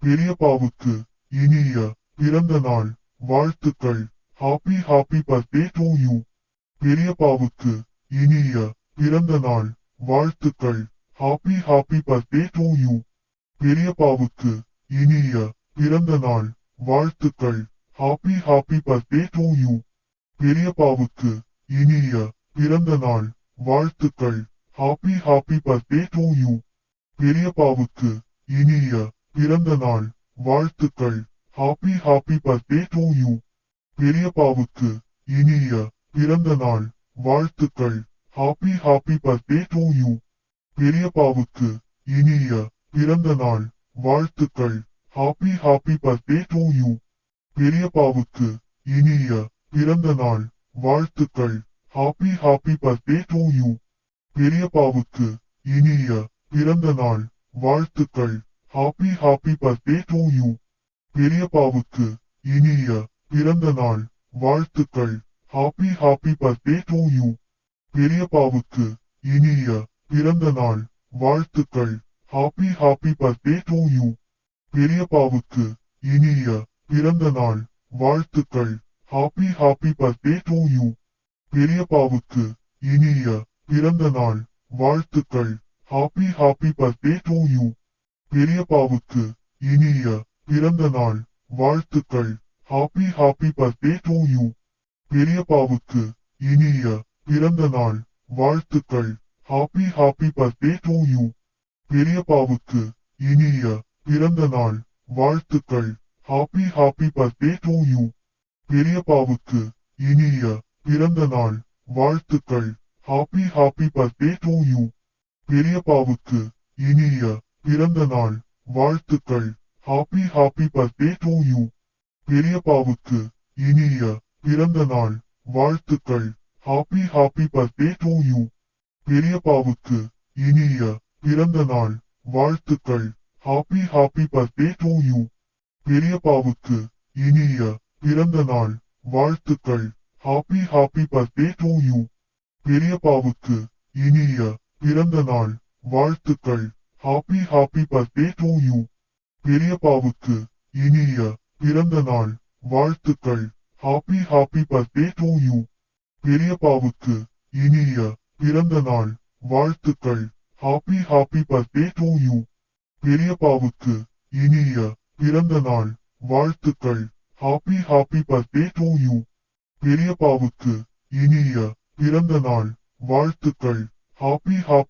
பெரியப்பாவுக்கு இனிய பிறந்த நாள் வாழ்த்துக்கள். Happy happy birthday to you. பெரியப்பாவுக்கு இனிய பிறந்த நாள் வாழ்த்துக்கள். Happy happy birthday to you. பெரியப்பாவுக்கு இனிய பிறந்த நாள் வாழ்த்துக்கள். Happy happy birthday to you. பெரியப்பாவுக்கு இனிய பிறந்த நாள் வாழ்த்துக்கள். Happy happy birthday to you. பெரியப்பாவுக்கு இனிய பிறந்த நாள் வாழ்த்துக்கள். Happy happy birthday to you. பெரியப்பாவுக்கு இனிய பிறந்த நாள் வாழ்த்துக்கள். Happy happy birthday to you. பெரியப்பாவுக்கு இனிய பிறந்த நாள் வாழ்த்துக்கள். Happy happy birthday to you. பெரியப்பாவுக்கு இனிய பிறந்த நாள் வாழ்த்துக்கள். Happy happy birthday to you. பெரியப்பாவுக்கு இனிய பிறந்த நாள் வாழ்த்துக்கள். Happy happy birthday to you. பெரியப்பாவுக்கு இனிய பிறந்த நாள் வாழ்த்துக்கள். Happy happy birthday to you. பெரியப்பாவுக்கு இனிய பிறந்த நாள் வாழ்த்துக்கள். Happy happy birthday to you. பெரியப்பாவுக்கு இனிய பிறந்த நாள் வாழ்த்துக்கள். Happy happy birthday to you. பெரியப்பாவுக்கு இனிய பிறந்த நாள் வாழ்த்துக்கள். Happy happy birthday to you. பெரியப்பாவுக்கு இனிய பிறந்த நாள் வாழ்த்துக்கள். Happy happy birthday to you. பெரியப்பாவுக்கு இனிய பிறந்த நாள் வாழ்த்துக்கள். Happy happy birthday to you. பெரியப்பாவுக்கு இனிய பிறந்த நாள் வாழ்த்துக்கள். Happy happy birthday to you. பெரியப்பாவுக்கு இனிய பிறந்த நாள் வாழ்த்துக்கள். Happy happy birthday to you. பெரியப்பாவுக்கு இனிய பிறந்த நாள் வாழ்த்துக்கள். Happy happy birthday to you. பெரியப்பாவுக்கு இனிய பிறந்த நாள் வாழ்த்துக்கள். Happy happy birthday to you. பெரியப்பாவுக்கு இனிய பிறந்த நாள் வாழ்த்துக்கள். Happy happy birthday to you. பெரியப்பாவுக்கு இனிய பிறந்த நாள் வாழ்த்துக்கள். Happy happy birthday to you. பெரியப்பாவுக்கு இனிய பிறந்த நாள் வாழ்த்துக்கள். Happy happy birthday to you. பெரியப்பாவுக்கு இனிய பிறந்த நாள் வாழ்த்துக்கள். Happy happy birthday to you. பெரியப்பாவுக்கு இனிய பிறந்த நாள் வாழ்த்துக்கள். Happy happy birthday to you. பெரியப்பாவுக்கு இனிய பிறந்த நாள் வாழ்த்துக்கள். Happy happy birthday to you. பெரியப்பாவுக்கு இனிய பிறந்த நாள் வாழ்த்துக்கள். Happy happy